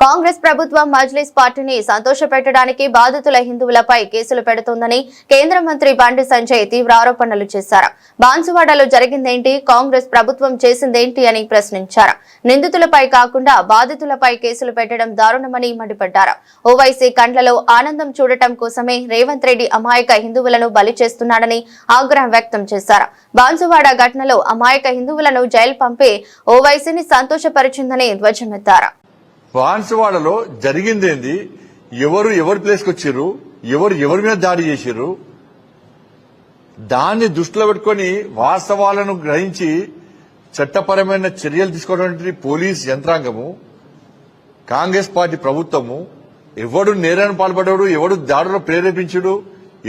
కాంగ్రెస్ ప్రభుత్వం మజ్లిస్ పార్టీని సంతోషపెట్టడానికి బాధితుల హిందువులపై కేసులు పెడుతోందని కేంద్ర మంత్రి బండి సంజయ్ తీవ్ర ఆరోపణలు చేశారు. బాన్సువాడలో జరిగిందేంటి, కాంగ్రెస్ ప్రభుత్వం చేసిందేంటి అని ప్రశ్నించారు. నిందితులపై కాకుండా బాధితులపై కేసులు పెట్టడం దారుణమని మండిపడ్డారు. ఓవైసీ కండ్లలో ఆనందం చూడటం కోసమే రేవంత్ రెడ్డి అమాయక హిందువులను బలి చేస్తున్నాడని ఆగ్రహం వ్యక్తం చేశారు. బాన్సువాడ ఘటనలో అమాయక హిందువులను జైలు పంపి ఓవైసీని సంతోషపరిచిందని ధ్వజమెత్తారు. బాన్సువాడలో జరిగిందేంది, ఎవరు ప్లేస్కి వచ్చారు, ఎవరి మీద దాడి చేశారు, దాన్ని దృష్టిలో పెట్టుకుని వాస్తవాలను గ్రహించి చట్టపరమైన చర్యలు తీసుకోవడానికి పోలీస్ యంత్రాంగము, కాంగ్రెస్ పార్టీ ప్రభుత్వము, ఎవడు నేరాన్ని పాల్పడ్డాడు, ఎవడు దాడులో ప్రేరేపించుడు,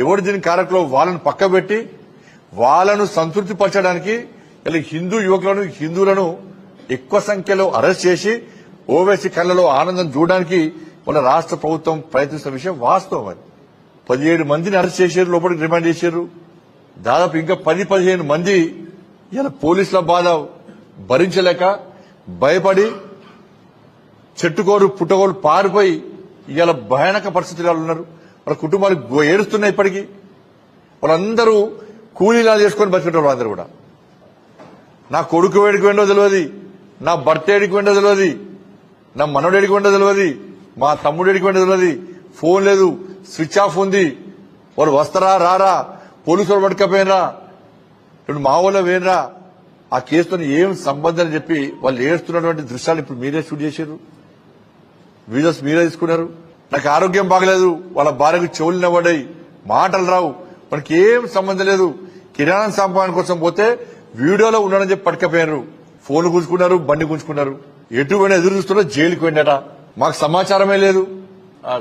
ఎవడు దీని కారకులు వాళ్ళను పక్కబెట్టి వాళ్ళను సంతృప్తి పరచడానికి హిందూ యువకులను హిందువులను ఎక్కువ సంఖ్యలో అరెస్ట్ చేసి ఓవైసీ కళ్లలో ఆనందం చూడడానికి మన రాష్ట్ర ప్రభుత్వం ప్రయత్నిస్తున్న విషయం వాస్తవం. అది 17 మందిని అరెస్ట్ చేశారు, లోపలికి రిమాండ్ చేశారు. దాదాపు ఇంకా 10-15 మంది ఇలా పోలీసుల బాధ భరించలేక భయపడి చెట్టుకోరు పుట్టగోరు పారిపోయి ఇలా భయానక పరిస్థితులు ఉన్నారు. వాళ్ళ కుటుంబాలు ఏడుస్తున్నాయి. ఇప్పటికీ వాళ్ళందరూ కూలీలాలు చేసుకుని బతికేటోళ్ళు. అందరూ కూడా నా కొడుకు వేడికి వెండో తెలియదు, నా భర్త ఏడికి వెండో తెలియదు, నా మనోడేడికి వెండో తెలియదు, మా తమ్ముడేడికి వెండో తెలియదు. ఫోన్ లేదు, స్విచ్ ఆఫ్ ఉంది. వాళ్ళు వస్తారా రారా, పోలీసులు పట్టుకపోయినరా, ఇప్పుడు మా ఊళ్ళో వేనరా, ఆ కేసుతో ఏం సంబంధం అని చెప్పి వాళ్ళు ఏడుస్తున్నటువంటి దృశ్యాలు ఇప్పుడు మీరే షూట్ చేశారు, వీడియోస్ మీరే తీసుకున్నారు. నాకు ఆరోగ్యం బాగలేదు, వాళ్ళ భార్యకు చెవులు నవ్వడాయి, మాటలు రావు, మనకి ఏం సంబంధం లేదు. కిరాణా సంపాదన కోసం పోతే వీడియోలో ఉన్నాడని చెప్పి పట్టుకపోయారు, ఫోన్ గుంజుకున్నారు, బండి గుంజుకున్నారు. ఎటువంటి ఎదురు చూస్తున్నా జైలుకి వెళ్ళాట. మాకు సమాచారమే లేదు.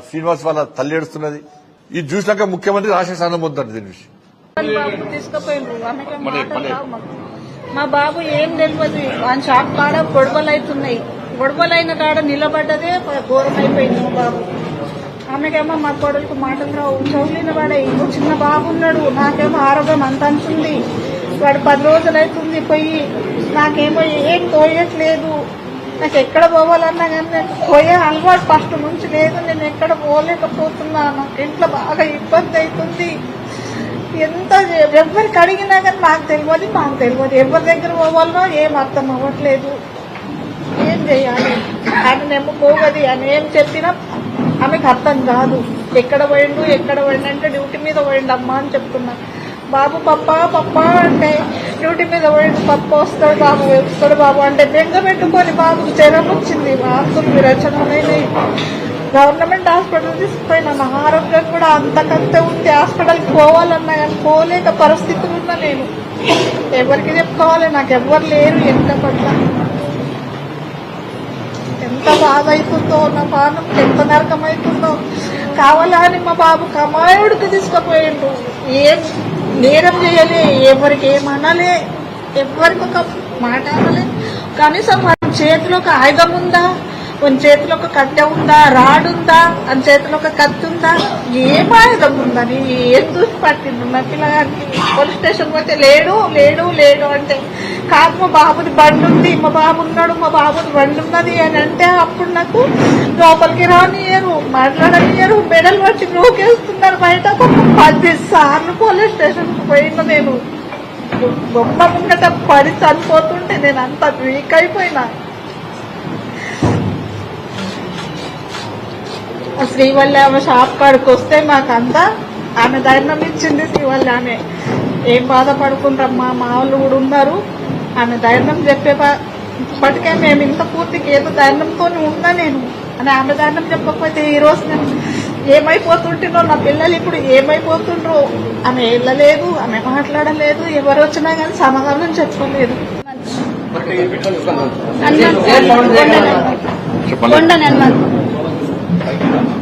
శ్రీనివాస్ వాళ్ళ తల్లి ఏడుస్తున్నది. ఇది చూసినాక ముఖ్యమంత్రి రాష్ట్ర స్థానం పొందుతారు. దీని విషయం మా బాబు ఏం తెలియదు. ఆయన షాప్ కాడ గొడవలు అవుతున్నాయి. గొడవలైన కాడ నిలబడ్డదే ఘోరం అయిపోయింది. మా బాబు ఆమెకేమో మా కొడుకు మాటలు రావు, చౌలిన వాడే. ఇంకో చిన్న బాబు ఉన్నాడు, నాకేమో ఆరోగ్యం అంత అంటుంది. వాడు 10 రోజులు అవుతుంది పోయి, నాకేమో ఏం తోయట్లేదు. నాకు ఎక్కడ పోవాలన్నా కానీ నాకు పోయే అలవాటు ఫస్ట్ నుంచి లేదు. నేను ఎక్కడ పోలేకపోతున్నాను. ఇంట్లో బాగా ఇబ్బంది అవుతుంది. ఎంత ఎవరికి అడిగినా కానీ మాకు తెలియదు ఎవరి దగ్గర పోవాలనో ఏం అర్థం అవ్వట్లేదు. ఏం చేయాలి? ఆమెనేమో పోగది అని ఏం చెప్పినా ఆమెకు అర్థం కాదు. ఎక్కడ పోయిండు అంటే డ్యూటీ మీద పోయిండమ్మా అని చెప్తున్నా. బాబు పప్ప అంటే డ్యూటీ మీద పోయిండు, పప్ప వస్తాడు బాబు అంటే బెంగ పెట్టుకొని బాబుకు జ్వరం వచ్చింది, వాంతులు విరచనమైనవి. Government hospital తీసుకుపోయినా. నా ఆరోగ్యం కూడా అంతకంతే ఉంది. హాస్పిటల్కి పోవాలన్నా కానీ పోలేక పరిస్థితులు ఉన్నా. నేను ఎవరికి చెప్పుకోవాలి? నాకు ఎవ్వరు లేరు. ఎంత పట్ల ఎంత బాధ అవుతుందో, నా పానం ఎంత నరకం అవుతుందో. కావాలని మా బాబు కమాయుడికి తీసుకుపోయిండు. ఏం నేరం చేయలే, ఎవరికి ఏమనలే, ఎవరికి ఒక మాట అనలే. కనీసం మన చేతిలో ఒక ఆయుధం ఉందా, మన చేతిలో ఒక కట్టె ఉందా, రాడుందా, మన చేతిలో ఒక కత్తి ఉందా, ఏం ఆయుధం ఉందని ఏం చూసి పట్టిండు నా పిల్లగారికి. పోలీస్ స్టేషన్ పోతే లేడు అంటే కాదు, మా బాబుది బండి ఉంది, మా బాబు ఉన్నాడు, మా బాబుది బండి ఉన్నది అని అంటే అప్పుడు నాకు లోపలికి రానియరు, మాట్లాడనియరు, మెడల్ వచ్చి నూకేస్తున్నారు బయట. 10 సార్లు పోలీస్ స్టేషన్కి పోయినా. నేను బొమ్మ ముంగట పడి చనిపోతుంటే నేను అంత వీక్ అయిపోయినా. శ్రీవల్లి ఆమె షాప్ కాడికి వస్తే మాకంతా ఆమె ధైర్యం ఇచ్చింది. శ్రీవల్లి ఆమె ఏం బాధపడుకుంటారమ్మా, మా వాళ్ళు కూడా ఉన్నారు. ఆమె ధైర్యం చెప్పేప్పటికే మేము ఇంత పూర్తికి ఏదో ధైర్యంతో ఉన్నా నేను అని ఆమె ధైర్యం చెప్పకపోతే ఈరోజు నేను ఏమైపోతుంటున్నో, నా పిల్లలు ఇప్పుడు ఏమైపోతుండ్రో. ఆమె వెళ్ళలేదు, ఆమె మాట్లాడలేదు, ఎవరు వచ్చినా కానీ సమాధానం చెప్పలేదు.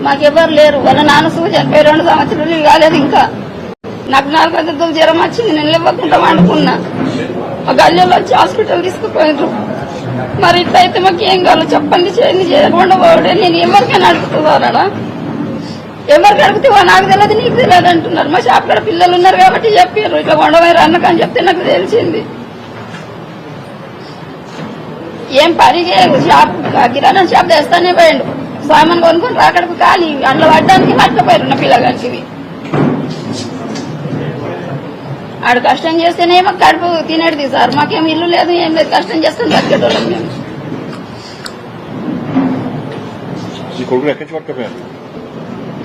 మాకెవ్వరు లేరు. వాళ్ళ నాన్న సూచి 82 సంవత్సరాలు కాలేదు. ఇంకా నాకు 4 గంటలతో జ్వరం వచ్చింది. నేను ఇవ్వకుండా వండుకున్నా. మా గల్లీలో వచ్చి హాస్పిటల్ తీసుకుపోయినారు. మరి ఇట్లయితే మాకు ఏం కావాలో చెప్పండి, చేయండి. చేయకుండా పోవడే నేను ఎవరికైనా అడుగుతున్నారా? ఎవరికి అడుగుతావా? నాకు తెలియదు, నీకు తెలియదు అంటున్నారు. మా షాప్ కాడ పిల్లలు ఉన్నారు కాబట్టి చెప్పారు ఇట్లా కొండవైరు అన్నకని చెప్తే నాకు తెలిసింది. ఏం పని షాప్ కిరాణా షాప్ తెస్తానే పోయిండు. సామాన్ కొనుక్కొని రాకడకు ఖాళీ అట్లా పడ్డానికి పట్టకపోయారు ఉన్న పిల్లగానికి. ఆడు కష్టం చేస్తేనేమో కడుపు తినేది సార్, మాకేం ఇల్లు లేదు ఏం లేదు, కష్టం చేస్తాం బతికేటోళ్ళం మేము.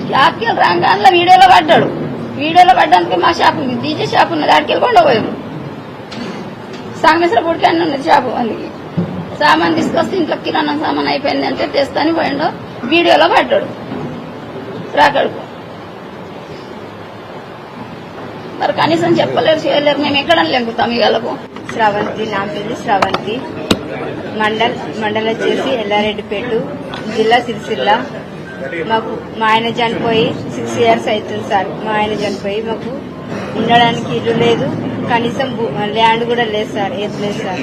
షాప్కి రాగానే వీడియోలో పడ్డాడు. వీడియోలో పడ్డానికి మా షాప్ ఉంది, డీజే షాప్ ఉన్నది, ఆడికి వెళ్ళకుండా పోయాము. సాంగేశ్వర పూడికి ఉన్నది షాపు, అందుకే సామాన్ తీసుకొస్తే ఇంట్లో కిరాణా సామాన్ అయిపోయింది అంటే తెస్తాని పోయిండు. వీడియోలో పడ్డాడు రాకడుకు. మరి కనీసం చెప్పలేరు చేయలేరు, మేము ఎక్కడ లెంగుతాం ఇవాళకు. శ్రవంతి, నా పేరు శ్రవంతి. మండల్ వచ్చేసి ఎల్లారెడ్డిపేట, జిల్లా సిరిసిల్ల. మాకు మా ఆయన చనిపోయి 6 years అవుతుంది సార్. మా ఆయన చనిపోయి మాకు ఉండడానికి ఇల్లు లేదు, కనీసం ల్యాండ్ కూడా లేదు సార్, ఏది లేదు సార్.